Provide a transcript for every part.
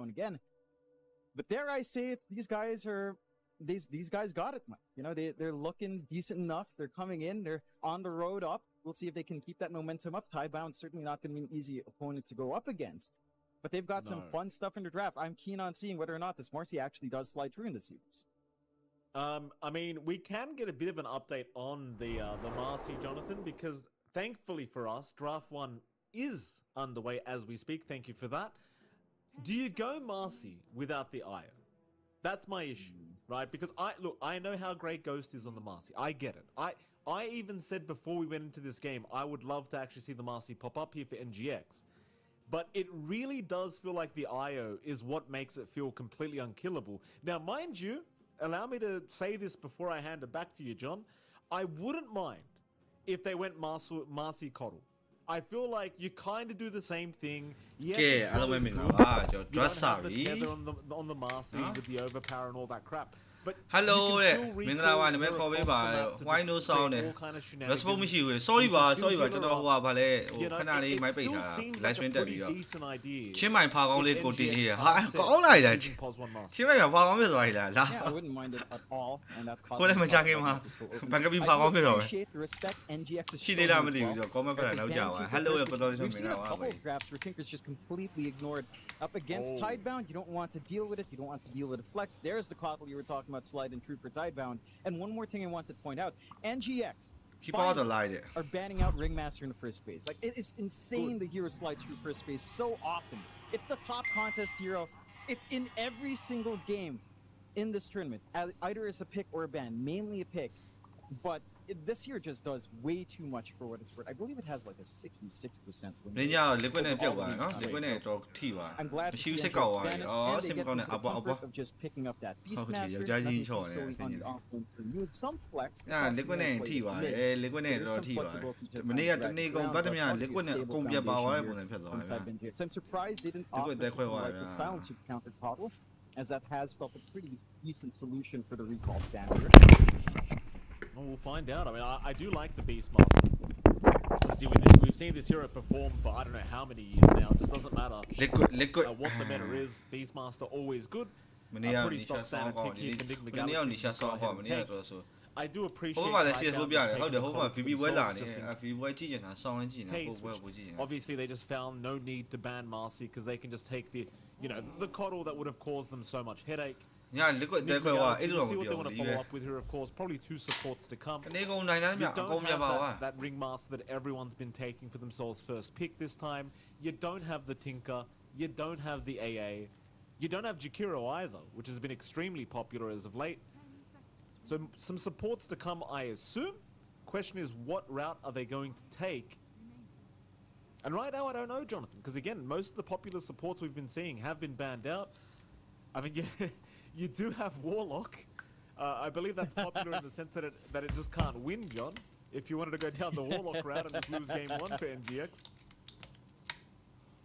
again. But dare I say it, these guys got it, man. You know, they're looking decent enough. They're coming in. They're on the road up. We'll see if they can keep that momentum up. Tybound's certainly not going to be an easy opponent to go up against. But they've got some fun stuff in their draft. I'm keen on seeing whether or not this Marcy actually does slide through in this series. I mean, we can get a bit of an update on the Marcy, Jonathan, because thankfully for us, Draft 1 is underway as we speak. Thank you for that. Do you go Marcy without the IO? That's my issue, right? Because I know how great Ghost is on the Marcy. I get it. I even said before we went into this game, I would love to actually see the Marcy pop up here for NGX. But it really does feel like the IO is what makes it feel completely unkillable. Now, mind you, allow me to say this before I hand it back to you, John. I wouldn't mind if they went Marcy Coddle. I feel like you kind of do the same thing. Yes, I don't you don't have the tether on the Marcy with the overpower and all that crap. But Hello တဲ့မင်္ဂလာပါနမခေါ်ပေးပါဝိုင်းတို့ဆောင်းတယ် response မရှိဘူး sorry ပါကျွန်တော်ဟိုပါဗာလဲဟိုခဏလေးမိုက်ပိတ်ထားတာ live stream တက်ပြီးတော့ချင်းမိုင်ဖာကောင်းလေးကိုတင်အေးဟာကောင်းလိုက်တာချင်းမိုင်ဖာကောင်းဖြစ်သွားပြီလား Yeah, I wouldn't mind it at all. And that ကိုလည်းမချခင်မှာဘန်ကပီဖာကောင်းဖြစ်တော့ပဲရှိသေးလားမသိဘူးတော့ comment ဖတ်တာနောက်ကြပါ hello ရဲ့တော်တော်ချင်းမင်္ဂလာပါ couple of drafts where Tinker's just completely ignored. Up against Tidebound, you don't want to deal with it. You don't want to deal with a flex. There's the coddle you were talking about, slide and true for Tidebound. And one more thing I wanted to point out, NGX keep all the light are banning out Ringmaster in the first phase. Like, it is insane the hero slides through first phase so often. It's the top contest hero. It's in every single game in this tournament. Either as a pick or a ban, mainly a pick. But this here just does way too much for what it's worth. I believe it has like a 66% win rate. liquid နဲ့ပြုတ်သွားတယ်နော် liquid နဲ့တော့ထိသွား I'm glad to seeစစ်ကောက်သွားတယ် and they get the comfort of just picking up that Beastmaster. Nothing too silly on the offense for you. Some flex. liquid နဲ့ထိသွားတယ် liquid နဲ့တော့ထိသွားတယ်မနေ့ကတနေ့ကုန်ဗတ်တမ liquid နဲ့အကုန်ပြပါသွားတဲ့ပုံစံဖြစ်သွားတယ် So I'm surprised they didn't offer like the silencer counter coddle, as that has felt a pretty decent solution for the recall standard. Well, we'll find out. I mean, I do like the Beastmaster. See, we've seen this hero perform for I don't know how many years now. It just doesn't matter liquid what the meta is. Beastmaster always good. Pretty stock standard pick here for Nick McGallagher. I do appreciate. ဟိုမှာလည်း CS ပြရတယ်ဟုတ်တယ်ဟိုမှာ VB ပွဲလာနေ VB ပွဲကြည့်နေတာစောင်းရင်းကြည့်နေတာဟိုပွဲကိုကြည့်နေတာ Obviously they just found no need to ban Marcy because they can just take the coddle that would have caused them so much headache. Yeah, liquid တဲ့ခွဲကအဲ့လိုမ see what ပြော they want to ဘူး follow up with here, of course, probably 2 supports to come. အနေကုန်နိုင်တယ်မြအကုန်ပြပါပါ that Ringmaster that everyone's been taking for themselves first pick this time. You don't have the Tinker, you don't have the AA, you don't have Jakiro either, which has been extremely popular as of late. So some supports to come, I assume. Question is, what route are they going to take? And right now I don't know, Jonathan, because again, most of the popular supports we've been seeing have been banned out. I mean, you do have Warlock. I believe that's popular in the sense that it just can't win, John. If you wanted to go down the Warlock route and just lose game 1 for NGX.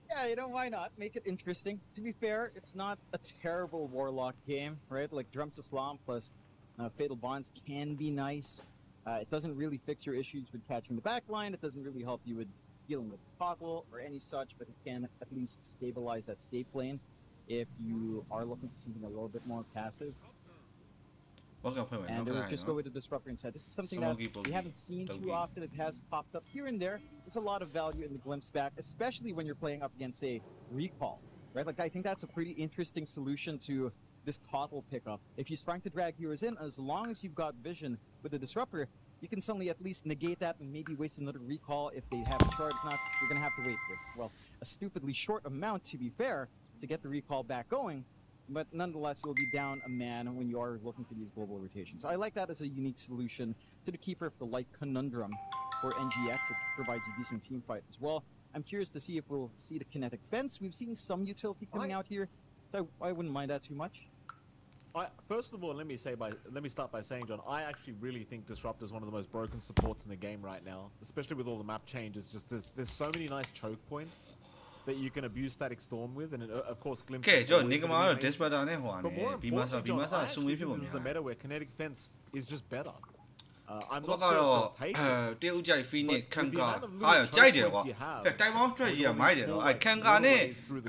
Yeah, you know, why not? Make it interesting. To be fair, it's not a terrible Warlock game, right? Like Drum to Slam plus Fatal Bonds can be nice. It doesn't really fix your issues with catching the back line. It doesn't really help you with dealing with Toggle or any such, but it can at least stabilize that safe lane if you are looking for something a little bit more passive. And they would just go with the Disruptor inside. This is something that we haven't seen too often. It has popped up here and there. There's a lot of value in the glimpse back, especially when you're playing up against a recall, right? Like, I think that's a pretty interesting solution to this coddle pickup. If he's trying to drag heroes in, as long as you've got vision with the Disruptor, you can suddenly at least negate that and maybe waste another recall if they have a charge. If not, you're going to have to wait with, well, a stupidly short amount, to be fair, to get the recall back going. But nonetheless, you'll be down a man when you are looking for these global rotations. So I like that as a unique solution to the Keeper of the Light conundrum for NGX. It provides a decent team fight as well. I'm curious to see if we'll see the kinetic fence. We've seen some utility coming out here, so I wouldn't mind that too much. First of all, let me start by saying, John, I actually really think Disrupt is one of the most broken supports in the game right now, especially with all the map changes. Just there's so many nice choke points that you can abuse Static Storm with, and of course, Glimpse. Okay, John, Nigma Desperate နဲ့ဟို But more importantly, John, I actually think this is a meta where Kinetic Fence is just better. I'm ဘ not က်ကတော့ sure if they'll take it. တရုတ်ကြိုက် Phoenix But ခန် with the ကာ amount of ဟာ little ကြိုက်တယ် choke ကွာ points you have, တိုင်မောင်းထွက်ကြီးကမိုက်တယ်နော်ခန်ကာနဲ့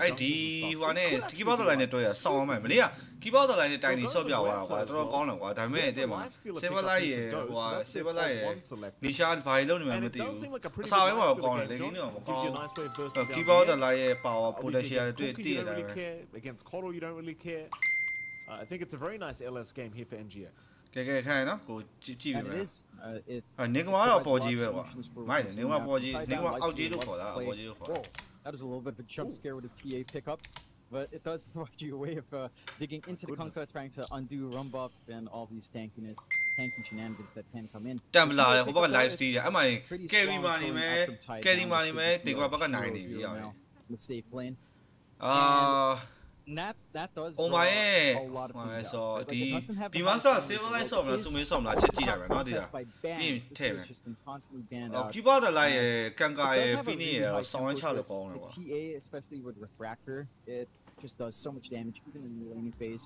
အဲ့ဒီဟိုနဲ့ကီးဘောတော်လိုင်းနဲ့တွေ့ရဆောင်းအောင်မယ်မနေ့ကကီးဘောတော်လိုင်းနဲ့တိုင်နေဆော့ပြသွားတာကွာတော်တော်ကောင်းတယ်ကွာဒါပေမဲ့တဲ့မှာ Silver Light ရဲ့ဟို Silver Light ရဲ့နီရှာဘာလို့နေမှမသိဘူးအစာပိုင်းမှာတော့ကောင်းတယ်လေကင်းနေတော့မကောင်းကီးဘောတော်လိုင်းရဲ့ power potential တွေ့တည်ရတယ် against Coral you don't really care. I think it's a very nice LS game here for NGX. ကဲခိုင်းနော်ကိုကြည့်ပြီ And ပဲ it is, it နေကမာတော့ပေါ်ကြီးပဲကွာ solutions for မိုက်တယ်နေကမာပေါ်ကြီး Tied နေက down မာ likes အောက် to ကြီးလို့ wants ခေါ် to တာ play. ပေါ်ကြီးလို့ခေါ်တာ Whoa, that was a little bit of a jump scare with a TA pickup, but it does provide you a way of digging into the Kunkka, trying to undo run buff and all these tanky shenanigans that can come in. တမ်လာတယ်ဟိုဘက်က live stream တယ်အဲ့မှာ carry မာနေမယ် carry မာနေမယ်ဒီကဘက်ကနိုင်နေပြီရတယ် The safe lane. အာ And that does Oh draw my a lot of things ဆော out. Like, it doesn't have the ဒီမှာ high ဆော standard, Silver but Light it ဆောမလား is စုမေးဆောမလားချက်ကြည့်ရမယ်နော်ဒီက contest by bans. Being This team. has just been constantly banned အော် out. ကီးဘောတော်လိုက်ရဲ့ကန်ကာ It ရဲ့ does have a Phoenix really ရဲ့ high ဆောင်းဝမ်းချ tempo လို့ to ကော it. င်းတယ် The ကွာ TA, especially with Refractor, it just does so much damage even in the laning phase.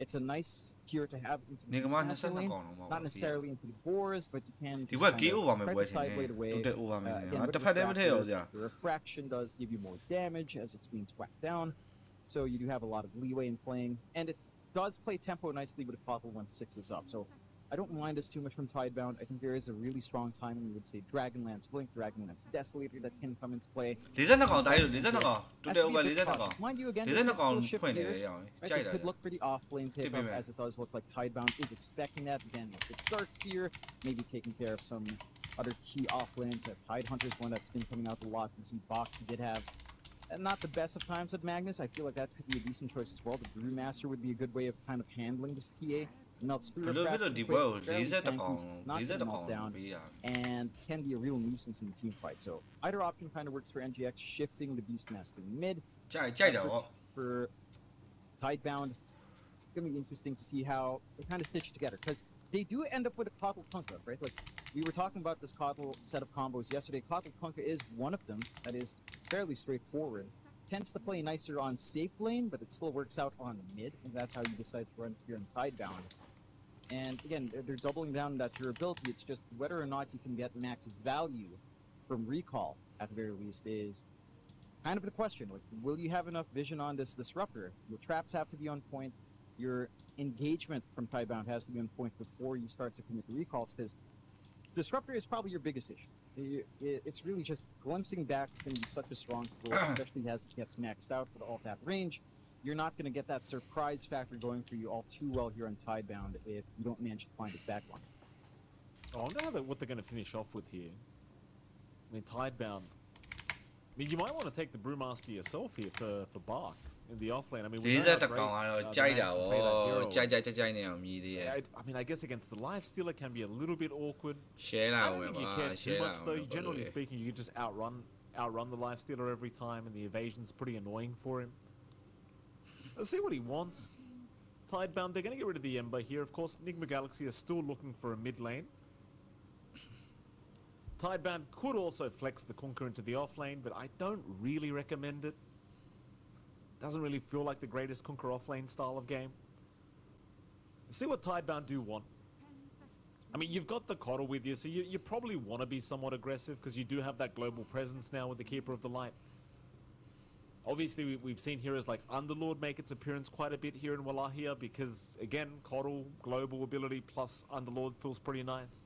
It's a nice cure to have into နေ the ကမာ master 22 lane. ကောင်းတော့မဟုတ် Not necessarily into the boars, but you can ဒီ just ဘက် kind key of over မယ် try ပွဲ to ရှင် side နေ blade away. တူတက် over မယ် Again, ဟာ with တစ်ဖက်တည်းမထည့်တော့ကြာ the refraction does give you more damage as it's being swacked down, so you do have a lot of leeway in playing, and it does play tempo nicely with a Koppel when 6 is up. So I don't mind this too much from Tidebound. I think there is a really strong timing. You would say Dragonlance Blink, Dragonlance Desolator that can come into play. 42ကောင်တိုင်းလို့42ကောင်တူ Has တက် to be over a bit 42ကောင် cautious. Mind you, again, 42 it ကောင် can still shift ဖွင့်နေရ gears. အောင် Right, ကြိုက် it တယ် could look pretty off-lane pickup, as it does look like Tidebound is expecting that. Again, with the Darks here, maybe taking care of some other key off-lanes. Tidehunter's one that's been coming out a lot. You see Bach did have not the best of times with Magnus. I feel like that could be a decent choice as well. The Brewmaster would be a good way of kind of handling this TA. Melt Spirit ဘလို့ဖြစ်လို့ဒီပွဲကို fairly 40 tanky, ကောင် not 40 getting ကောင် knocked down, ပေးရ and can be a real nuisance in the team fight. So either option kind of works for NGX, shifting the Beastmaster mid. ကြိုက်တယ်ဗော For Tidebound, it's going to be interesting to see how they kind of stitch together, because they do end up with a Koppel Kunkka, right? Like, we were talking about this Koppel set of combos yesterday. Koppel Kunkka is one of them that is fairly straightforward. Tends to play nicer on safe lane, but it still works out on mid, and that's how you decide to run here in Tidebound. And again, they're doubling down on that durability. It's just whether or not you can get max value from recall, at the very least, is kind of the question. Like, will you have enough vision on this disruptor? Your traps have to be on point. Your engagement from Tidebound has to be on point before you start to commit the recalls, because disruptor is probably your biggest issue. It's really just glimpsing back is going to be such a strong tool, especially as it gets maxed out with all that range. You're not going to get that surprise factor going for you all too well here on Tidebound if you don't manage to find this back line. I wonder what they're going to finish off with here. I mean, Tidebound. I mean, you might want to take the Brewmaster yourself here for Bark in the offlane. I mean, we know how 40 ကောင်ကတော့ကြိုက်တာဗောကြိုက်နေအောင်မြည်သေးရဲ့ I mean, I guess against the life stealer can be a little bit awkward. share I လာ don't အောင် think ပဲ you ပါ care too share လာ much အောင် though. Generally speaking, you can just outrun the life stealer every time, and the evasion's pretty annoying for him. Let's see what he wants. Tidebound, they're going to get rid of the Ember here. Of course, Enigma Galaxy are still looking for a mid lane. Tidebound could also flex the Kunkka into the off lane, but I don't really recommend it. Doesn't really feel like the greatest Kunkka off lane style of game. Let's see what Tidebound do want. I mean, you've got the Coddle with you, so you probably want to be somewhat aggressive, because you do have that global presence now with the Keeper of the Light. Obviously, we've seen heroes like Underlord make its appearance quite a bit here in Wallachia, because, again, Coddle, global ability plus Underlord feels pretty nice.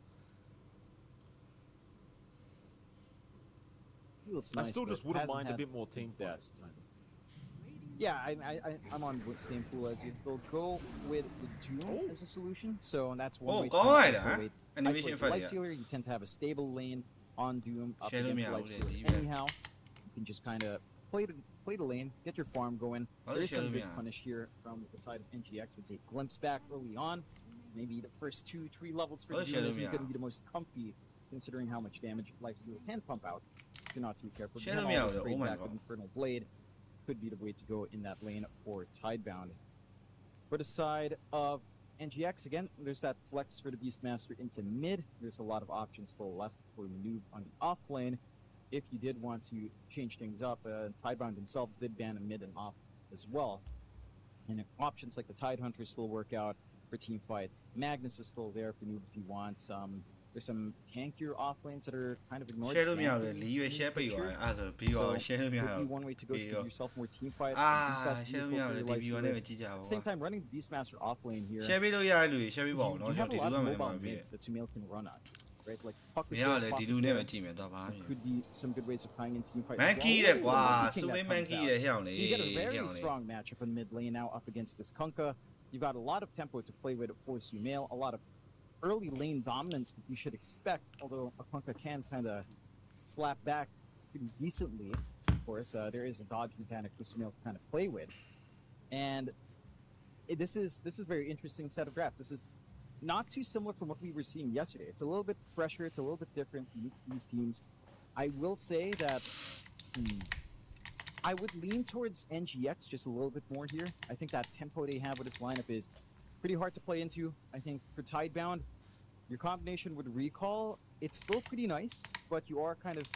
I still just wouldn't mind a bit more team best. Yeah, I'm on the same pool as you. They'll go with the Doom as a solution, so that's one way to go ahead, isolate. Animation Isolate the Life Stealer, you tend to have a stable lane on Doom up Shadow against me Life out, Stealer. yeah. Anyhow, you can just kind of play the lane, get your farm going. There is some Shadow me good out. punish here from the side of NGX. Would say glimpse back early on. Maybe the first 2-3 levels for the Doom Shadow isn't me going to out. be the most comfy, considering how much damage Life Stealer can pump out if you're not too careful. Shadow Then me all out, the straight oh my back with God. Infernal Blade could be the way to go in that lane for Tidebound. For the side of NGX, again, there's that flex for the Beastmaster into mid. There's a lot of options still left for maneuver on the off lane. If you did want to change things up, Tidebound themselves did ban a mid and off as well. And options like the Tidehunter still work out for team fight. Magnus is still there for noob if you want. There's some tankier offlanes that are kind of ignored. share လို့မရဘူးလေရွေ share ပိတ်သွားတယ်အဲ့ဒါဆိုပြီးတော့ share လို့မရ would ဘူး be one way to go to give yourself more team fight. share လို့မရဘူးလေ DB နဲ့ပဲကြည့်ကြပါ At the same time, running the Beastmaster offlane here. share ပေးလို့ရတဲ့လူတွေ share ပေးပါဦး You နော် have ဒီ a lot လူ of ကမှမ mobile ပြည့် games that Sumail can run on, right? Like fuck မရလေဒီလူနဲ့ပဲကြည့်မယ်တော့ပါမယ် could be some good ways of tying in team fight. Monkey တဲ့ကွာ super monkey တဲ့ဟဲ့အောင်လေ So you get a very strong matchup in mid lane now up against this Kunkka. You've got a lot of tempo to play with for Sumail, a lot of early lane dominance that you should expect, although a Kunkka can kind of slap back pretty decently. Of course, there is a dodge mechanic for Sumail to kind of play with. And this is a very interesting set of drafts. This is not too similar from what we were seeing yesterday. It's a little bit fresher, it's a little bit different from these teams. I will say that I would lean towards NGX just a little bit more here. I think that tempo they have with this lineup is pretty hard to play into. I think for Tidebound, your combination with Recall, it's still pretty nice, but you are kind of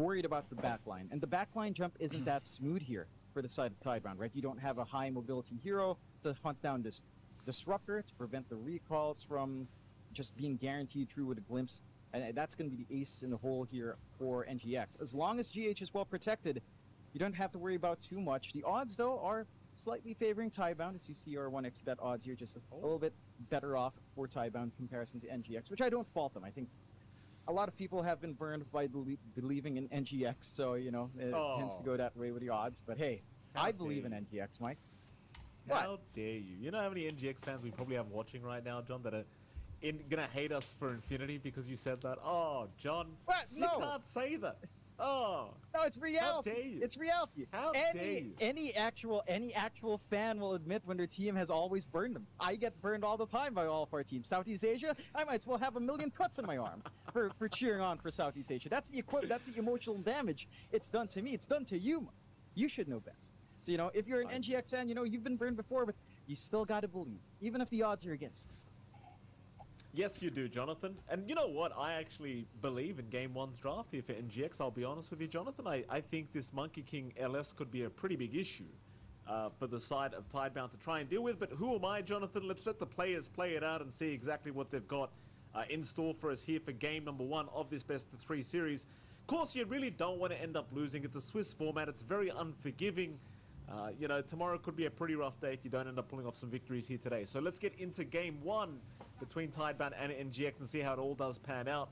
worried about the backline. And the backline jump isn't that smooth here for the side of Tidebound, right? You don't have a high mobility hero to hunt down this Disruptor to prevent the recalls from just being guaranteed true with a glimpse. And that's going to be the ace in the hole here for NGX. As long as GH is well protected, you don't have to worry about too much. The odds, though, are slightly favoring Tidebound, as you see our 1xbet odds here, just a little bit better off for Tidebound in comparison to NGX, which I don't fault them. I think a lot of people have been burned by believing in NGX, so, you know, it tends to go that way with the odds. But hey, I believe in NGX, Mike. How dare you? You know how many NGX fans we probably have watching right now, John, that are gonna hate us for infinity because you said that? Oh, John, what? No. You can't say that. Oh. No, it's reality. How dare you? It's reality. How dare you? Any actual fan will admit when their team has always burned them. I get burned all the time by all of our teams. Southeast Asia, I might as well have a million cuts on my arm for cheering on for Southeast Asia. That's the emotional damage it's done to me. It's done to you. You should know best. So, you know, if you're an NGX fan, you know, you've been burned before, but you still got to believe, even if the odds are against you. Yes, you do, Jonathan. And you know what? I actually believe in Game 1's draft here for NGX. I'll be honest with you, Jonathan. I think this Monkey King LS could be a pretty big issue for the side of Tidebound to try and deal with. But who am I, Jonathan? Let's let the players play it out and see exactly what they've got in store for us here for game number 1 of this best-of-3 series. Of course, you really don't want to end up losing. It's a Swiss format. It's very unforgiving. You know, tomorrow could be a pretty rough day if you don't end up pulling off some victories here today. So let's get into game 1 between Tidebound and NGX and see how it all does pan out.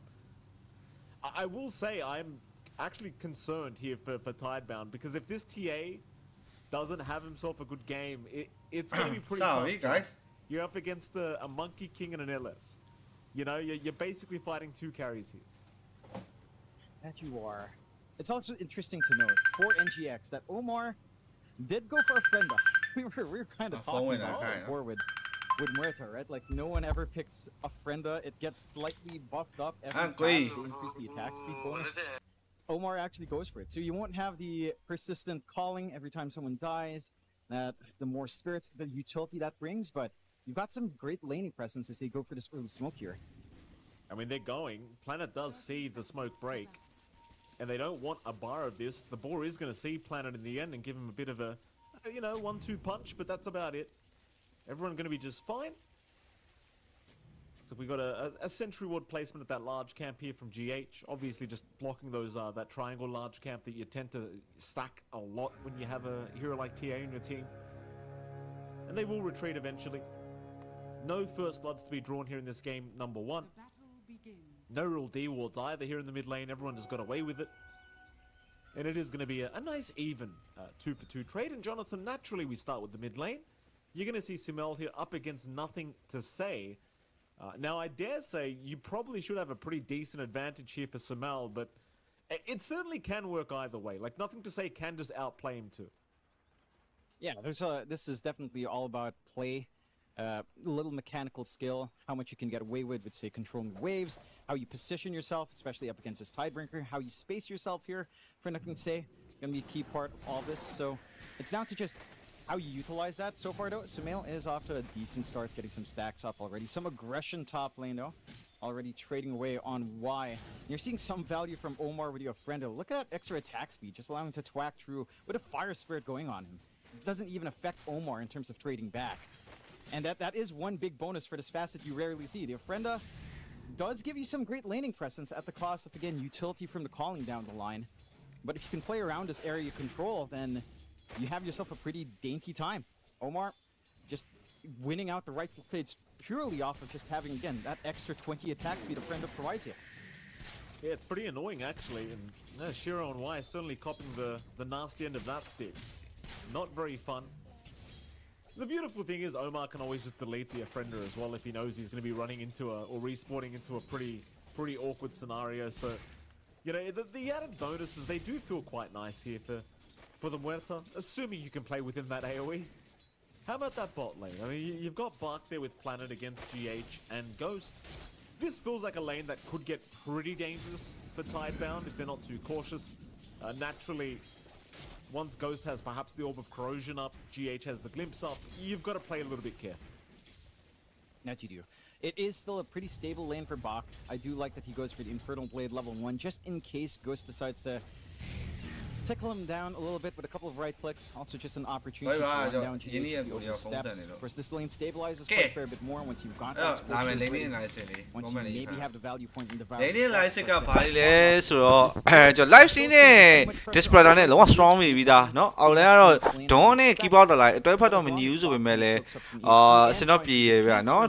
I will say I'm actually concerned here for Tidebound, because if this TA doesn't have himself a good game, it's going to be pretty Sorry, tough. guys. You're up against a Monkey King and an LS. You know, you're basically fighting 2 carries here. That you are. It's also interesting to note for NGX that Omar did go for a Frenda. We were kind of talking about that before with Muerta, right? Like, no one ever picks a Frenda. It gets slightly buffed up every time they increase the attack speed bonus. Omar actually goes for it. So you won't have the persistent calling every time someone dies, that the more spirits, the utility that brings, but you've got some great laning presence as they go for this early smoke here. I mean, they're going. Planet does see the smoke break, and they don't want a bar of this. The boar is going to see Planet in the end and give him a bit of a, you know, 1-2 punch, but that's about it. Everyone going to be just fine. So we got a sentry ward placement at that large camp here from GH. Obviously just blocking those that triangle large camp that you tend to sack a lot when you have a hero like TA in your team. And they will retreat eventually. No first bloods to be drawn here in this game, number 1. No real D-wards either here in the mid lane. Everyone just got away with it. And it is going to be a nice even 2-for-2 trade. And Jonathan, naturally we start with the mid lane. You're going to see Sumail here up against nothing to say. Now, I dare say you probably should have a pretty decent advantage here for Sumail, but it certainly can work either way. Like, nothing to say can just outplay him too. Yeah, this is definitely all about play. Little mechanical skill, how much you can get away with, say, controlling waves, how you position yourself, especially up against this Tidebreaker, how you space yourself here, for nothing to say, going to be a key part of all this. So it's down to just how you utilize that. So far, though, Sumail is off to a decent start, getting some stacks up already. Some aggression top lane, though, already trading away on Y. You're seeing some value from Omar with your friend. Look at that extra attack speed, just allowing him to twack through with a fire spirit going on him. It doesn't even affect Omar in terms of trading back. And that is one big bonus for this facet you rarely see. The Ofrenda does give you some great laning presence at the cost of, again, utility from the calling down the line. But if you can play around this area control, then you have yourself a pretty dainty time. Omar just winning out the right plates purely off of just having, again, that extra 20 attack speed a friend provides you. Yeah, it's pretty annoying actually, and Shiro and Y certainly copying the nasty end of that stick. Not very fun. The beautiful thing is Omar can always just delete the offender as well if he knows he's going to be running into or respawning into a pretty awkward scenario. So, you know, the added bonuses, they do feel quite nice here for the Muerta, assuming you can play within that AoE. How about that bot lane? I mean, you've got Bark there with Planet against GH and Ghost. This feels like a lane that could get pretty dangerous for Tidebound if they're not too cautious. Naturally, once Ghost has perhaps the Orb of Corrosion up, GH has the Glimpse up, you've got to play a little bit careful. That you do. It is still a pretty stable lane for Bach. I do like that he goes for the Infernal Blade level 1, just in case Ghost decides to tickle him down a little bit with a couple of right clicks. Also just an opportunity to run down GH steps. Of course, this lane stabilizes quite a fair bit more once you've got that scorcher blade. Once you maybe have the value point in the value. Lane live ကဘာလဲဆိုတော့ကျွန်တော် live scene နဲ့ displayer နဲ့လုံးဝ strong ပြီပြီးသားเนาะအောက်လဲကတော့ Dawn နဲ့ keep out တက်လာအတွဲဖတ်တော့မညီဘူးဆိုပေမဲ့လည်းအစင်တော့ပြေရဗျာเนาะ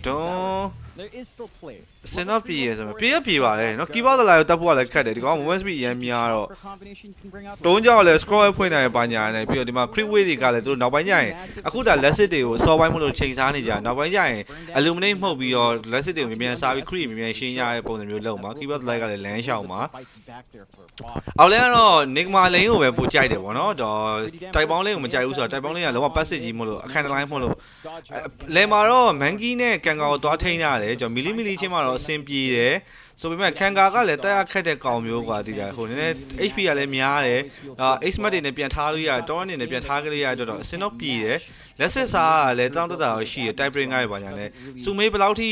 Dawn There is still play. စင်တော့ပြေရဆိုပြေပြေပါလေเนาะ keep out တက်လာတော့တက်ဖို့ကလည်းခက်တယ်ဒီကောင် movement speed ရမ်းများတော့တုံးကြောက်လဲ scroll ဖွင့်နိုင်ပါညာနေပြီးတော့ဒီမှာ crit weight တွေကလည်းသူတို့နောက်ပိုင်းကျရင်အခုဒါ lesson တွေကိုအစောပိုင်းမလို့ချိန်စားနေကြနောက်ပိုင်းကျရင် illuminate မှုတ်ပြီးတော့ lesson တွေကိုမြန်စားပြီး crit မြန်ရှင်းရတဲ့ပုံစံမျိုးလုပ်မှာ keep out လိုက်ကလည်းလမ်းလျှောက်မှာအော်လဲကတော့ Nigma လိန်ကိုပဲပို့ကြိုက်တယ်ဗောနော်တိုက်ပေါင်းလိန်ကိုမကြိုက်ဘူးဆိုတော့တိုက်ပေါင်းလိန်ကလုံးဝ passive ကြီးမလို့အခန်းတိုင်းမလို့လဲမှာတော့ Monkey နဲ့ Kanga ကိုသွားထိန်းရတယ်ကျွန်တော် milli ချင်းမှာတော့အဆင်ပြေတယ်ဆိုပေမဲ့ Kanga ကလည်းတက်ရခက်တဲ့ကောင်မျိုးกว่าတည်ကြဟိုနည်းနည်း HP ကလည်းများတယ်Ace Smart တွေနဲ့ပြန်ထားလို့ရတယ် Torrent တွေနဲ့ပြန်ထားကြလို့ရတော့အဆင်တော့ပြေတယ်လက်စစ်စားကလည်းတောင်းတတာရှိရ type ring ကပဲပါညာနဲ့စုမေးဘယ်လောက်ထိ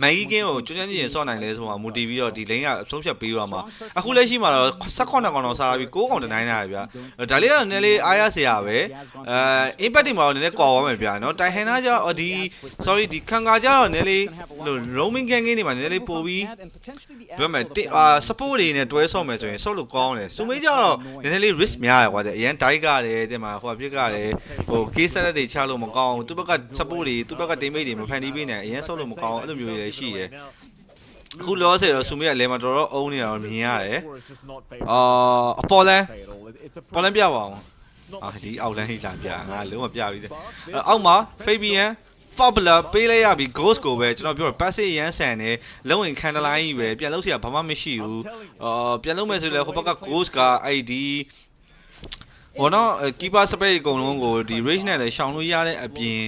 Maggie King ကိုကျွမ်းကျွမ်းကျင်ကျင်စော့နိုင်လဲဆိုတာမူတည်ပြီးတော့ဒီ lane ကအဆုံးဖြတ်ပေးရမှာအခုလက်ရှိမှာတော့18ကောင်တော့စားပြီး9ကောင်တနိုင်တာဗျာဒါလေးကတော့နည်းလေးအားရစရာပဲimpact တွေမှာတော့နည်းနည်းကွာသွားမယ်ဗျာနော်တိုင်ဟန်နာကျတော့ဒီ sorry ဒီခံကာကျတော့နည်းလေး roaming gang တွေမှာနည်းလေးပို့ပြီးပြောမယ်support တွေနဲ့တွဲဆော့မယ်ဆိုရင်ဆော့လို့ကောင်းတယ်စုမေးကျတော့နည်းနည်းလေး risk များတယ်ကွာတဲ့အရင် die ကလည်းတင်မှာဟိုပြစ်ကလည်းဟို case ဆက်တွေချလို့မကောင်းသူဘက်က support တွေသူဘက်က teammate တွေမဖန်တီးပေးနိုင်အရင်ဆော့လို့မကောင်းအဲ့လိုမျိုးတွေလည်းရှိတယ်အခုလောဆယ်တော့စုမေးကလည်းမတော်တော့အုံးနေတာတော့မြင်ရတယ်အပေါ်လန်းပြပါအောင်ဒီအောက်လန်းဟိလာပြငါလုံးဝပြပြီးတယ်အောက်မှာ Fabian Fabula ပေးလိုက်ရပြီ Ghost ကိုပဲကျွန်တော်ပြော passive ရမ်းဆန်တယ်လုံးဝင် Candleline ကြီးပဲပြန်လို့စရာဘာမှမရှိဘူးပြန်လို့မယ်ဆိုလည်းဟိုဘက်က Ghost ကအဲ့ဒီဟိုနော် keeper space အကုန်လုံးကိုဒီ range နဲ့လည်းရှောင်လို့ရတဲ့အပြင်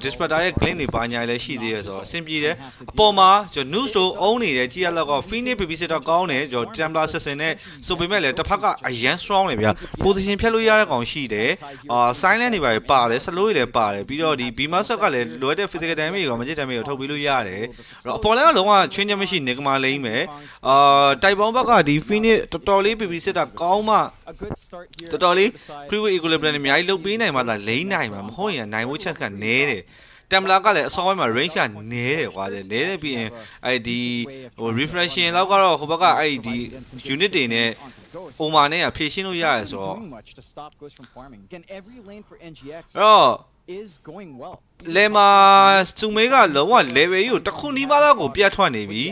disruptor ရဲ့ glint တွေပါညာလည်းရှိသေးရဆိုတော့အဆင်ပြေတယ်အပေါ်မှာကျွန်တော် news တို့ own နေတယ်ကြည့်ရတော့ Phoenix babysitter ကောင်းတယ်ကျွန်တော် Templar Assassin နဲ့ဆိုပေမဲ့လည်းတစ်ဖက်ကအရန် strong တယ်ဗျာ position ဖြတ်လို့ရတဲ့ကောင်ရှိတယ်silent တွေပါတယ် slow တွေလည်းပါတယ်ပြီးတော့ဒီ beamer shot ကလည်းလိုအပ်တဲ့ physical damage ကို magic damage ကိုထုတ်ပေးလို့ရတယ်အပေါ်လည်းလုံးဝချင်းချင်းမရှိ Nigma လိမ့်မယ်တိုက်ပေါင်းဘက်ကဒီ Phoenix တော်တော်လေး babysitter ကောင်းမှတော်တော်လေး Freeway equilibrium နဲ့အများကြီးလုပ်ပေးနိုင်မှသာလိမ့်နိုင်မှာမဟုတ်ရင်နိုင်ဖို့ chance ကနည်းတယ် Templar ကလည်းအစောပိုင်းမှာ range ကနည်းတယ်ကွာနည်းတယ်ပြီးရင်အဲ့ဒီဟို refreshing လောက်ကတော့ဟိုဘက်ကအဲ့ဒီ unit တွေနဲ့ Oma နဲ့ဖြည့်ရှင်းလို့ရတယ်ဆိုတော့is going well လေမာစုမေးကလုံးဝ level ကြီးကိုတစ်ခုနီးပါးလောက်ကိုပြတ်ထွက်နေပြီ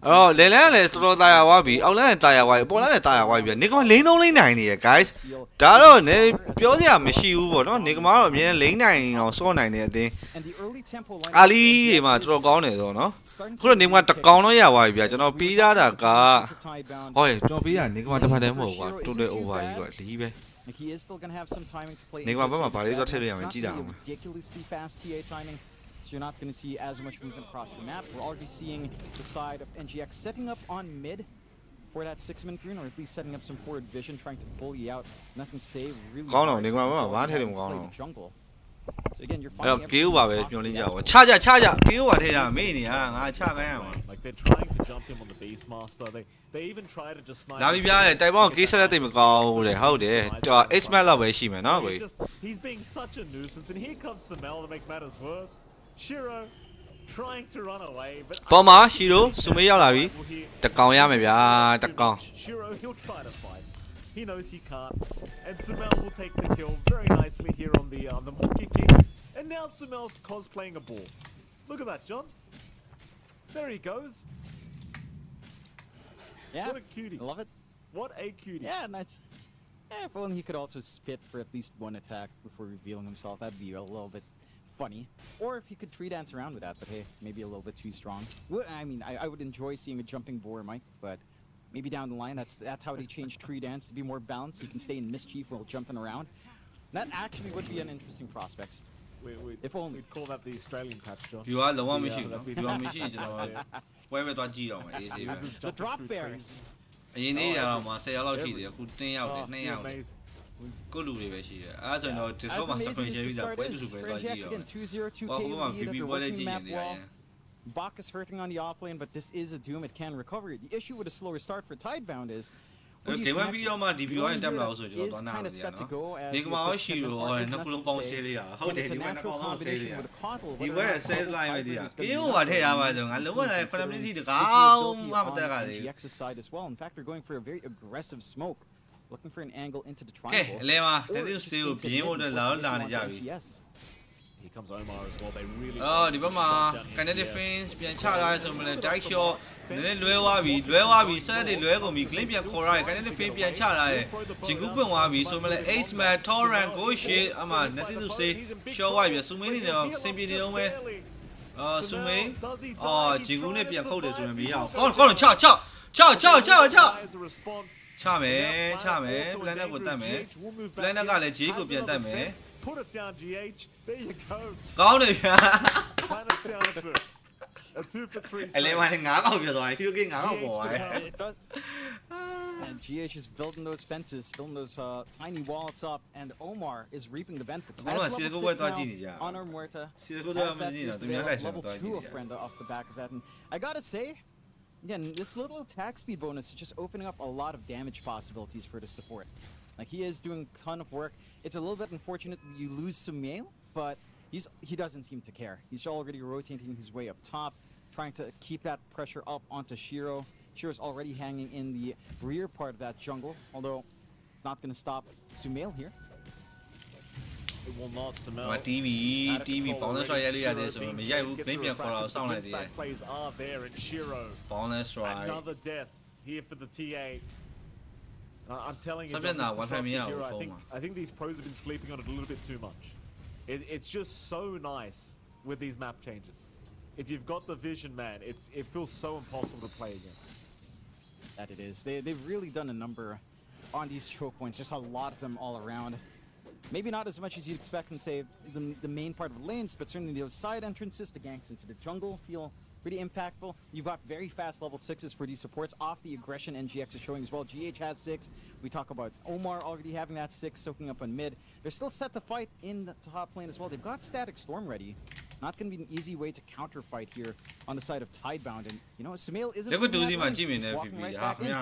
အဲ့တော့လေလန်းကလည်းတော်တော်တာယာသွားပြီအောက်လန်းကတာယာသွားပြီပေါ်လန်းကတာယာသွားပြီနေကမလိမ့်သုံးလိမ့်နိုင်နေရ guys ဒါတော့နည်းပြောစရာမရှိဘူးပေါ့နော်နေကမတော့အမြဲလိမ့်နိုင်အောင်စော့နိုင်တဲ့အတင်းအာလီတွေမှာတော်တော်ကောင်းနေတော့နော်ခုတော့နေကမတကောင်တော့ရသွားပြီဗျာကျွန်တော်ပေးထားတာကဟောကျွန်တော်ပေးတာနေကမတစ်ဖက်တည်းမဟုတ်ကွာ total over ကြီးကွာလီးပဲ Like he is still going to have some timing to play. Ridiculously fast TA timing, so you're not going to see as much movement across the map. We're already seeing the side of NGX setting up on mid for that 6-man green, or at least setting up some forward vision, trying to pull you out. Nothing to say, really. Jungle. So again, you're finding KO ပါပဲညွှန်လင်းကြပါချကြKO ပါထဲတာမေ့နေဟာငါချခိုင်းရမှာ Like they're trying to jump him on the base master. They even try to just snipe. လာပြီးပြတယ်တိုက်ပေါင်း case လက်တိတ်မကောင်းဘူးလေဟုတ်တယ် Ace Smart လောက်ပဲရှိမယ်နော်ကို He's being such a nuisance and here comes Samel to make matters worse. Shiro trying to run away, but ပေါ်မှာရှီရိုစုမေးရောက်လာပြီတကောင်ရမယ်ဗျာတကောင် Shiro, he'll try to fight. He knows he can't, and Sumail will take the kill very nicely here on the monkey kick. And now Sumail's cosplaying a ball. Look at that, John. There he goes. Yeah, what a cutie. I love it. What a cutie. Yeah, nice. Yeah, if only he could also spit for at least one attack before revealing himself. That'd be a little bit funny. Or if he could tree dance around with that, but hey, maybe a little bit too strong. I mean, I would enjoy seeing a jumping boar, Mike, but maybe down the line, that's how they change tree dance to be more balanced. You can stay in mischief while jumping around. That actually would be an interesting prospect. If only. We'd call that the Australian patch, John. You are the one machine. You are machine. You know. Where we do G on the drop bears. အရင်နေ့ကတော့မှ10ရောက်လောက်ရှိတယ်အခု10ရောက်တယ်2ရောက်တယ်ကိုလူတွေပဲရှိတယ်အဲ့ဒါဆိုတော့ Discord မှာ screen share ပြီးတာပွဲတူတူပဲသွားကြည့်ရောဟိုမှာ VP ပွဲလည်းကြည့်နေတယ် Bach is hurting on the offlane, but this is a Doom. It can recover. The issue with a slower start for Tidebound is game ပြီးတော့မှ DPI တက်မလားဆိုကျွန်တော်သွားနာနေတယ်နော်ဒီကမှာရှိလို့နှစ်ခုလုံးပေါင်းဆဲလေးရဟုတ်တယ်ဒီမှာနှစ်ပေါင်းဆဲလေးရဒီဘက်ဆဲလိုက်ပဲဒီကကင်းဟိုကထည့်ထားပါဆိုငါလုံးဝလည်း permanent တကောင်းမှမတက်ကသေး the X's side as well. In fact, they're going for a very aggressive smoke, looking for an angle into the ကဲ triangle. အလဲမှာတတိယဆေးကိုပြင်းဖို့အတွက်လာနေကြပြီ Here comes Omar as well. They really ဒီဘက်မှာ kinetic defense ပြန်ချလာဆိုမှလည်း dive shot နည်းနည်းလွဲသွားပြီစက်တွေလွဲကုန်ပြီ glitch ပြန်ခေါ်ရတယ် kinetic defense ပြန်ချလာတယ်ဂျင်ကူပွင့်သွားပြီဆိုမှလည်း ace man torrent go shit အမှနတိသူစေး short ဝိုက်ပြီစုံမင်းနေတော့စင်ပြေနေတော့ပဲစုံမင်းဂျင်ကူနဲ့ပြန်ခုတ်တယ်ဆိုရင်မရအောင်ကောင်းချချမယ် planet ကိုတတ်မယ် planet ကလည်း J ကိုပြန်တတ်မယ် Put it down, GH. There you go. ကောင်းတယ်ဗျာ Planet's down a bit. A 2 for 3. အလဲမှာ9កောက်ပြသွားတယ် hero game 9កောက်ပေါ်သွားတယ် And GH is building those fences, building those tiny walls up, and Omar is reaping the benefits. As level 6 now on our Muerta, level 2 Ofrenda off the back of that. And I gotta say, again, this little attack speed bonus is just opening up a lot of damage possibilities for the support. Like, he is doing a ton of work. It's a little bit unfortunate that you lose Sumail, but he doesn't seem to care. He's already rotating his way up top, trying to keep that pressure up onto Shiro. Shiro's already hanging in the rear part of that jungle, although it's not going to stop Sumail here. It will not, Sumail. TV ပေါင်းလဲဆွဲရလို့ရတယ်ဆိုတော့မရိုက်ဘူး game ပြန်ခေါ်လာအောင်စောင့်လိုက်သေးတယ် plays are there in Shiro. ပေါင်းလဲဆွဲ Another death here for the TA. I'm telling you, John, I think these pros have been sleeping on it a little bit too much. It's just so nice with these map changes. If you've got the vision, man, it feels so impossible to play against. That it is. They've really done a number on these choke points. Just a lot of them all around. Maybe not as much as you'd expect in, say, the main part of the lanes, but certainly those side entrances, the ganks into the jungle feel pretty impactful. You've got very fast level 6s for these supports off the aggression NGX is showing as well. GH has 6. We talk about Omar already having that 6 soaking up on mid. They're still set to fight in the top lane as well. They've got Static Storm ready. Not going to be an easy way to counter fight here on the side of Tidebound. And, you know, Sumail isn't walking right back in.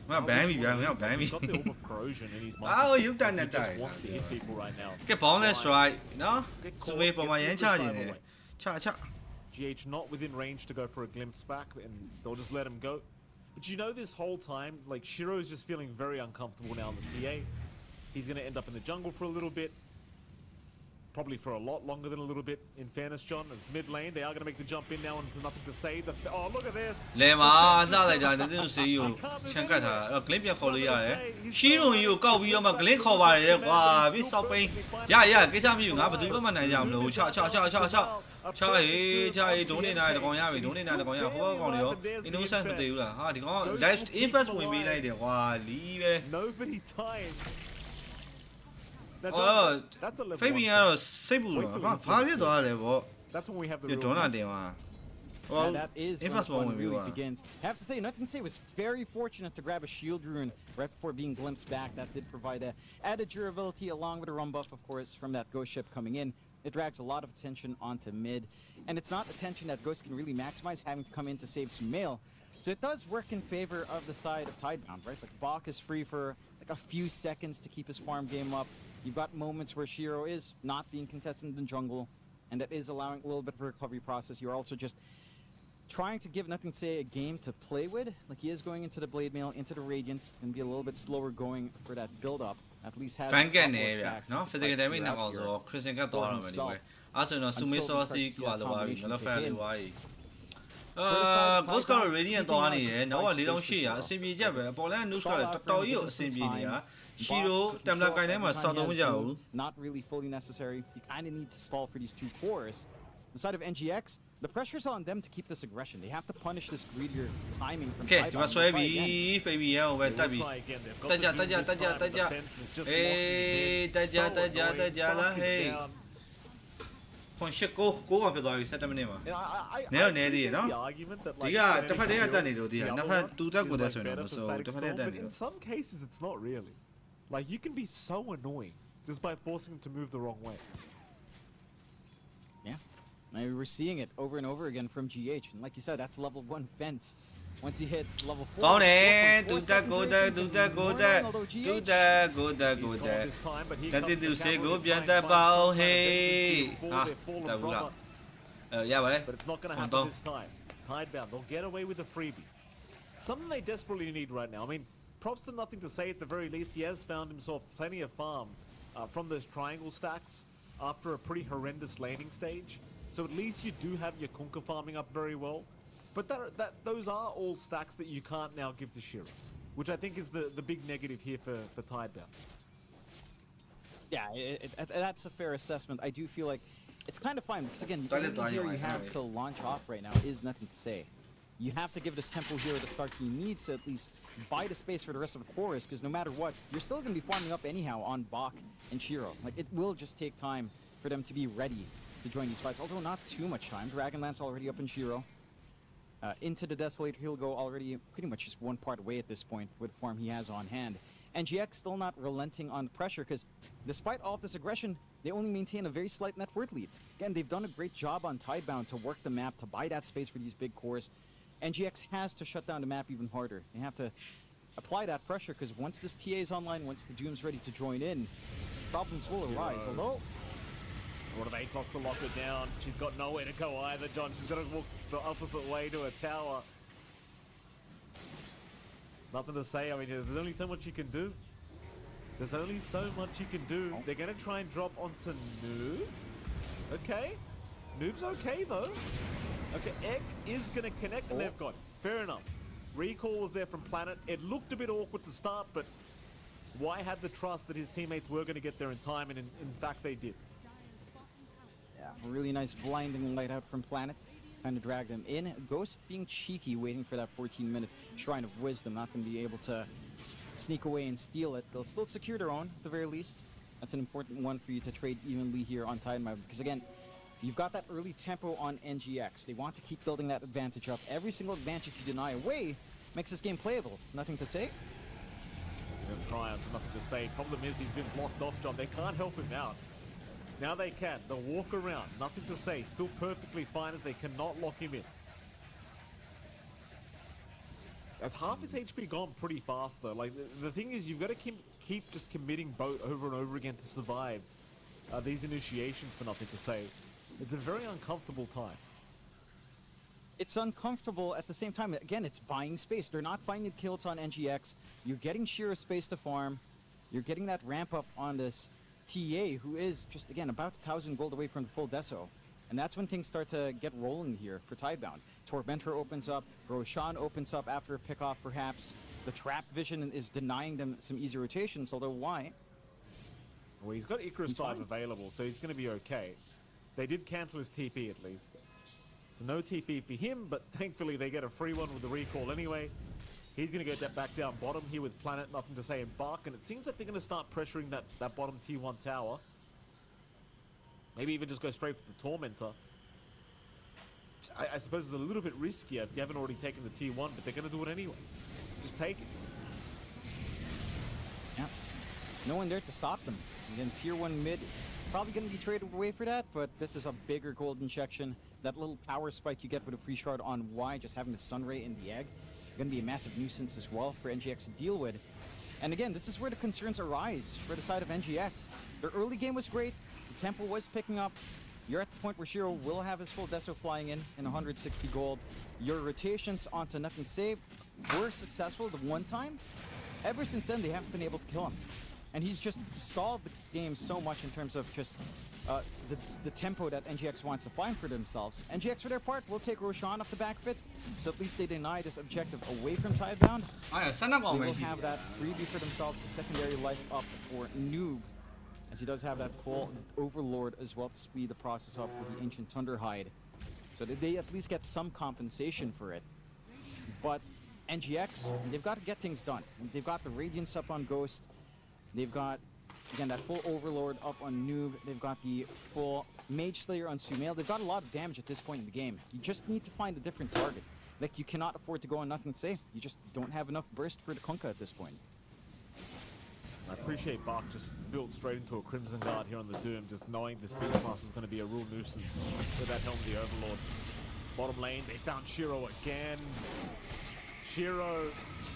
မဘန်းပြီဗျာမဘန်းပြီ He's got the orb of corrosion in his mind. ရုပ်တန်နဲ့တိုင် He just wants to hit people right now. ကဲ boundless strike နော်စုမေးပေါ်မှာရမ်းချနေတယ်ချ GH not within range to go for a glimpse back, and they'll just let him go. But you know, this whole time, like, Shiro's just feeling very uncomfortable now in the TA. He's going to end up in the jungle for a little bit. Probably for a lot longer than a little bit, in fairness, John. As mid lane, they are going to make the jump in now into nothing to say. Oh, look at this! လေမာလှလိုက်တာတည်းသူစေးယူချန်ကတ်ထားအဲ့တော့ glitch ပြန်ခေါ်လို့ရတယ်ရှီရုံကြီးကိုကောက်ပြီးတော့မှ glitch ခေါ်ပါတယ်ကွာပြီးစောက်ပိန်းရကိစ္စမရှိဘူးငါဘယ်သူမှမနိုင်ကြမလို့ချဒုံးနေတာတကောင်ရပြီဒုံးနေတာတကောင်ရဟိုကောင်တွေရော innocent မတည်ဘူးလားဟာဒီကောင် live invest ဝင်ပေးလိုက်တယ်ကွာလီးပဲ Nobody time. Fabian ကတော့စိတ်ပူတော့ဘာဖြစ်သွားလဲဗော That's when we have the ဒေါနာတင်သွား Well, that is when it really begins. I have to say, nothing to say, was very fortunate to grab a shield rune right before being glimpsed back. That did provide added durability along with a run buff, of course, from that Ghost ship coming in. It drags a lot of attention onto mid, and it's not attention that Ghost can really maximize, having to come in to save Sumail. So it does work in favor of the side of Tidebound, right? Like, Bach is free for like a few seconds to keep his farm game up. You've got moments where Shiro is not being contested in the jungle. and that is allowing a little bit of a recovery process. You're also just trying to give Nothing to Say a game to play with. Like, he is going into the Blade Mail, into the Radiance, and be a little bit slower going for that build-up. At least has fan game နေဗျာနော် physical damage နှစ်ကောင်ဆိုတော့ Christian ကသွားတော့မယ်ဒီပဲအဲ့ဆိုတော့ Sumi Sauce ကွာတော့ပါပြီနော် fan လေးပါပြီGhost က Radiant သွားနေရယ်နောက်က4800အဆင်ပြေချက်ပဲအပေါ်လန်း News ကလည်းတော်တော်ကြီးကိုအဆင်ပြေနေတာရှီရို Templar ကိုင်းထဲမှာစောက်တော့မကြဘူး Not really fully necessary. You kind of need to stall for these two cores. On the side of NGX, the pressure's on them to keep this aggression. They have to punish this greedier timing from Okay, ဒီမှာဆွဲပြီ Fabian ကိုပဲတက်ပြီတက်ကြအေးတက်ကြလာဟေးခွန်ရှစ်ကိုဖြစ်သွားပြီ7မိနစ်မှာနဲသေးရနော်ဒီကတစ်ဖက်တည်းကတက်နေလို့ဒီကနှစ်ဖက်တူတက်ကိုတက်ဆိုရင်တော့ဆိုတစ်ဖက်တည်းတက်နေလို့ In some cases it's not really. Like, you can be so annoying just by forcing them to move the wrong way. And we're seeing it over and over again from GH, and like you said, that's level 1 fence. Once you hit level 4,ကောင်းတယ်တူတက်ကိုတက်တတိတူစေကိုပြန်တက်ပါအောင်ဟေးဟာတက်ဘူးလားရပါတယ် But it's not going to happen this time. Tidebound, they'll get away with a freebie. Something they desperately need right now. I mean, props to Nothing to Say at the very least. He has found himself plenty of farm from those triangle stacks after a pretty horrendous laning stage. So at least you do have your Kunkka farming up very well. But those are all stacks that you can't now give to Shiro, which I think is the big negative here for Tidebound. Yeah, that's a fair assessment. I do feel like it's kind of fine because, again, the only hero you have to launch off right now is Nothing to Say. You have to give this tempo hero the start he needs to at least buy the space for the rest of the chorus, because no matter what, you're still going to be farming up anyhow on Bach and Shiro. Like, it will just take time for them to be ready to join these fights, although not too much time. Dragonlance already up in Shiro. Into the Desolator, he'll go already pretty much just one part away at this point with the farm he has on hand. And GX still not relenting on pressure, because despite all of this aggression, they only maintain a very slight net worth lead. Again, they've done a great job on Tidebound to work the map, to buy that space for these big cores. And GX has to shut down the map even harder. They have to apply that pressure, because once this TA is online, once the Doom's ready to join in, problems will arise. Although, what do they toss to lock her down? She's got nowhere to go either, John. She's got to walk the opposite way to a tower. Nothing to say. I mean, there's only so much you can do. There's only so much you can do. They're going to try and drop onto Noob. Okay. Noob's okay, though. Okay, Egg is going to connect, and they've got it. Fair enough. Recall was there from Planet. It looked a bit awkward to start, but why had the trust that his teammates were going to get there in time, and in fact they did. Yeah, really nice blinding light out from Planet. Trying to drag them in. Ghost being cheeky, waiting for that 14-minute Shrine of Wisdom. Not going to be able to sneak away and steal it. They'll still secure their own, at the very least. That's an important one for you to trade evenly here on Tidebound. Because again, you've got that early tempo on NGX. They want to keep building that advantage up. Every single advantage you deny away makes this game playable. Nothing to say? They'll try on to Nothing to Say. Problem is he's been blocked off, John. They can't help him out. Now they can. They'll walk around. Nothing to Say. Still perfectly fine as they cannot lock him in. That's half his HP gone pretty fast, though. Like, the thing is, you've got to keep just committing boat over and over again to survive these initiations for Nothing to Say. It's a very uncomfortable time. It's uncomfortable at the same time. Again, it's buying space. They're not finding kills on NGX. You're getting Shiro space to farm. You're getting that ramp up on this TA, who is just, again, about 1,000 gold away from the full deso. And that's when things start to get rolling here for Tidebound. Tormentor opens up. Roshan opens up after a pickoff, perhaps. The trap vision is denying them some easy rotations, although why? Well, he's got Icarus 5 available, so he's going to be okay. They did cancel his TP at least. So no TP for him, but thankfully they get a free one with the recall anyway. He's going to get that back down bottom here with Planet, Nothing to Say, and Bark, and it seems like they're going to start pressuring that bottom T1 tower. Maybe even just go straight for the Tormentor. I suppose it's a little bit riskier if you haven't already taken the T1, but they're going to do it anyway. Just take it. Yeah. No one there to stop them. Again, tier 1 mid, probably going to be traded away for that, but this is a bigger gold injection. That little power spike you get with a free shard on Y, just having the Sunray in the egg, going to be a massive nuisance as well for NGX to deal with. And again, this is where the concerns arise for the side of NGX. Their early game was great. The tempo was picking up. you're at the point where Shiro will have his full Deso flying in 160 gold. Your rotations onto Nothing Save were successful the one time. Ever since then, they haven't been able to kill him. And he's just stalled this game so much in terms of just the tempo that NGX wants to find for themselves. NGX, for their part, will take Roshan off the back of it, so at least they deny this objective away from Tidebound. They will have that freebie for themselves, a secondary life up for Noob, as he does have that full Overlord as well to speed the process up with the Ancient Thunderhide. So they at least get some compensation for it. But NGX, they've got to get things done. They've got the Radiance up on Ghost. They've got, again, that full Overlord up on Noob. They've got the full Mage Slayer on Sumail. They've got a lot of damage at this point in the game. You just need to find a different target. Like, you cannot afford to go on Nothing Safe. You just don't have enough burst for the Kunkka at this point. I appreciate Bach just built straight into a Crimson Guard here on the Doom, just knowing this Beastmaster is going to be a real nuisance with that helm of the Overlord. Bottom lane, they found Shiro again. Shiro,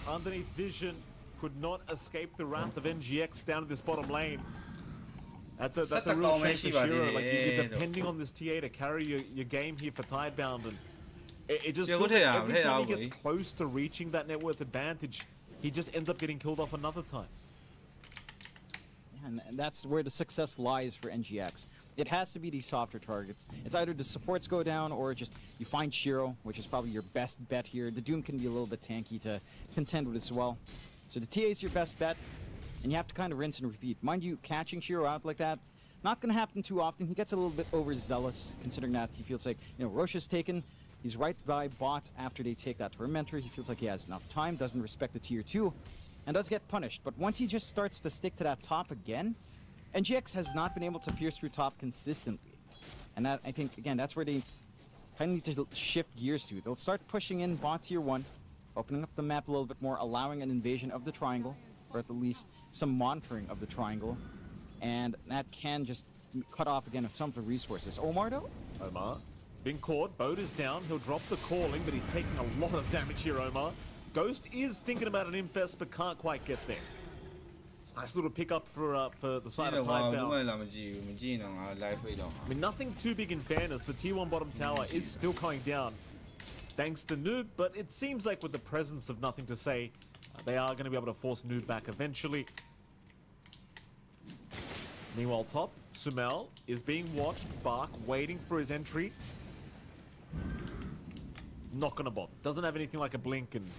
underneath vision, could not escape the wrath of NGX down to this bottom lane. That's a real shame for Shiro. Like, you're depending on this TA to carry your game here for Tidebound, and it just feels like every time he gets close to reaching that net worth advantage, he just ends up getting killed off another time. And that's where the success lies for NGX. It has to be these softer targets. It's either the supports go down or just you find Shiro, which is probably your best bet here. The Doom can be a little bit tanky to contend with as well. So the TA is your best bet, and you have to kind of rinse and repeat. Mind you, catching Shiro out like that, not going to happen too often. He gets a little bit overzealous, considering that he feels like, you know, Rosh is taken. He's right by bot after they take that Tormentor. He feels like he has enough time, doesn't respect the tier 2. And does get punished, but once he just starts to stick to that top again, NGX has not been able to pierce through top consistently. And that, I think, again, that's where they kind of need to shift gears to. They'll start pushing in bot tier 1, opening up the map a little bit more, allowing an invasion of the triangle, or at least some monitoring of the triangle. And that can just cut off again of some of the resources. Omar, though? Omar, it's been caught. Boat is down. He'll drop the calling, but he's taking a lot of damage here, Omar. Ghost is thinking about an infest, but can't quite get there. It's a nice little pickup for the side of Tidebound. I mean, nothing too big in fairness. The tier 1 bottom tower is still going down, thanks to Noob, but it seems like with the presence of Nothing to Say, they are going to be able to force Noob back eventually. Meanwhile, top, Sumail is being watched. Bark waiting for his entry. Not going to bother. Doesn't have anything like a blink, and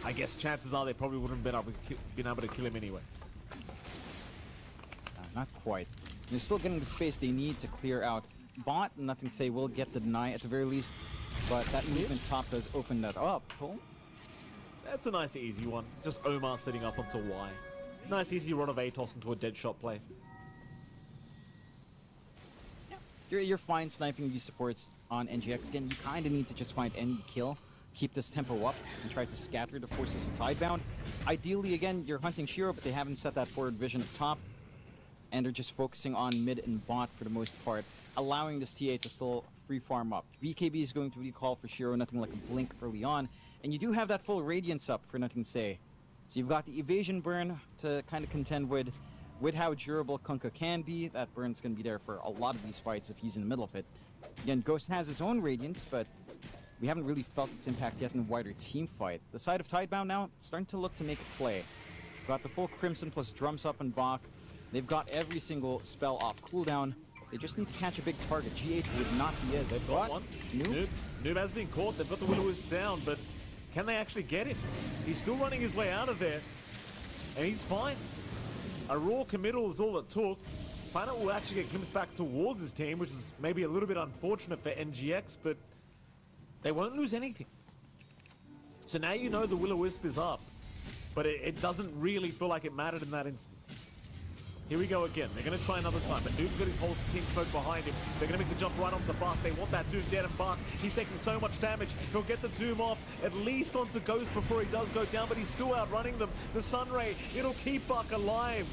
I guess chances are they probably wouldn't have been able to kill him anyway. Not quite. They're still getting the space they need to clear out. Bot, Nothing to Say, will get the deny at the very least, but that movement top does open that up. Cool. That's a nice easy one. Just Omar setting up onto Y. Nice easy run of Atos into a dead shot play. You're fine sniping these supports on NGX. Again, you kind of need to just find any kill, keep this tempo up, and try to scatter the forces of Tidebound. Ideally, again, you're hunting Shiro, but they haven't set that forward vision up top, and they're just focusing on mid and bot for the most part, allowing this TA to still free farm up. BKB is going to recall for Shiro, nothing like a blink early on, and you do have that full Radiance up for Nothing to Say. So you've got the evasion burn to kind of contend with how durable Kunkka can be. That burn's going to be there for a lot of these fights if he's in the middle of it. Again, Ghost has his own Radiance, but we haven't really felt its impact yet in a wider team fight. The side of Tidebound now starting to look to make a play. Got the full Crimson plus drums up and Bach. They've got every single spell off cooldown. They just need to catch a big target. GH would not be it. They've got one. Noob has been caught. They've got the Will-O-Wisp down, but can they actually get him? He's still running his way out of there, and he's fine. A raw committal is all it took. Planet will actually get glimpsed back towards his team, which is maybe a little bit unfortunate for NGX, but they won't lose anything. So now you know the Will-O-Wisp is up, but it doesn't really feel like it mattered in that instance. Here we go again. They're going to try another time, but Noob's got his whole team smoke behind him. They're going to make the jump right onto Bach. They want that Doom dead, and Bach, he's taking so much damage. He'll get the Doom off, at least onto Ghost before he does go down, but he's still outrunning them. The Sunray, it'll keep Bach alive.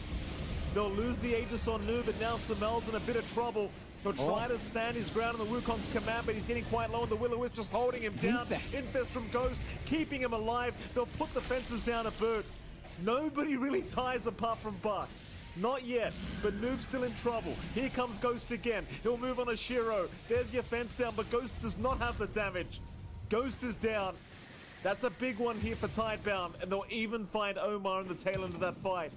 They'll lose the Aegis on Noob, and now Sumail's in a bit of trouble. He'll try to stand his ground on the Wukong's command, but he's getting quite low, and the Will-O-Wisp just holding him down. Infest from Ghost, keeping him alive. They'll put the fences down a bird. Nobody really ties apart from Bach. Not yet, but Noob's still in trouble. Here comes Ghost again. He'll move on a Shiro. There's your fence down, but Ghost does not have the damage. Ghost is down. That's a big one here for Tidebound, and they'll even find Omar in the tail end of that fight.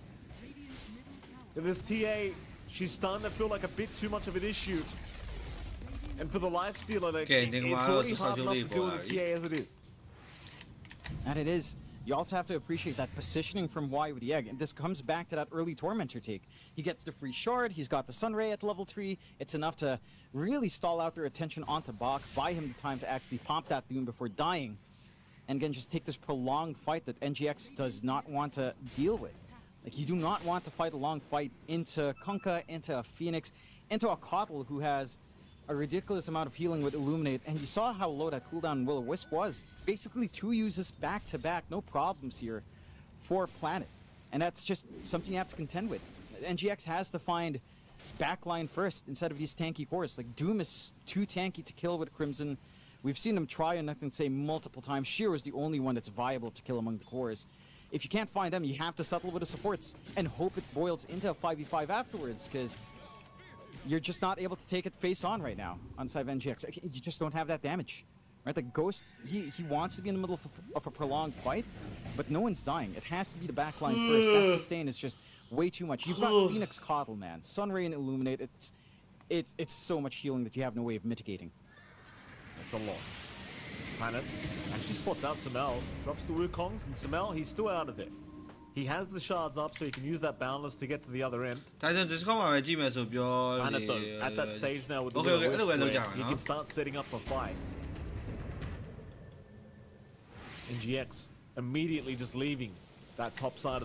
If this TA, she's starting to feel like a bit too much of an issue. And for the lifestealer, like, it's already hard enough to deal with the TA as it is. And it is. You also have to appreciate that positioning from Y with the egg. And this comes back to that early Tormentor take. He gets the free shard, he's got the Sunray at level 3. It's enough to really stall out their attention onto Bach, buy him the time to actually pop that Doom before dying. And again, just take this prolonged fight that NGX does not want to deal with. Like, you do not want to fight a long fight into Kunkka, into a Phoenix, into a Kotl who has a ridiculous amount of healing with Illuminate, and you saw how low that cooldown Will-O-Wisp was. Basically 2 uses back-to-back, no problems here for Planet. And that's just something you have to contend with. NGX has to find backline first instead of these tanky cores. Like, Doom is too tanky to kill with Crimson. We've seen them try, and I can say multiple times, Shiro is the only one that's viable to kill among the cores. If you can't find them, you have to settle with the supports and hope it boils into a 5v5 afterwards, because you're just not able to take it face on right now on side of NGX. You just don't have that damage, right? The Ghost, he wants to be in the middle of a prolonged fight, but no one's dying. It has to be the backline first. That sustain is just way too much. You've got Phoenix Kotl, man. Sunray and Illuminate. It's so much healing that you have no way of mitigating. It's a lot. Planet actually spots out Samel, drops the Wukongs, and Samel, he's still out of there. He has the shards up, so he can use that Boundless to get to the other end. Tyzon 只講埋咪知咩數標？ Planet though, at that stage now with the Will-O-Wisp, he can start setting up for fights. NGX immediately just leaving that top side of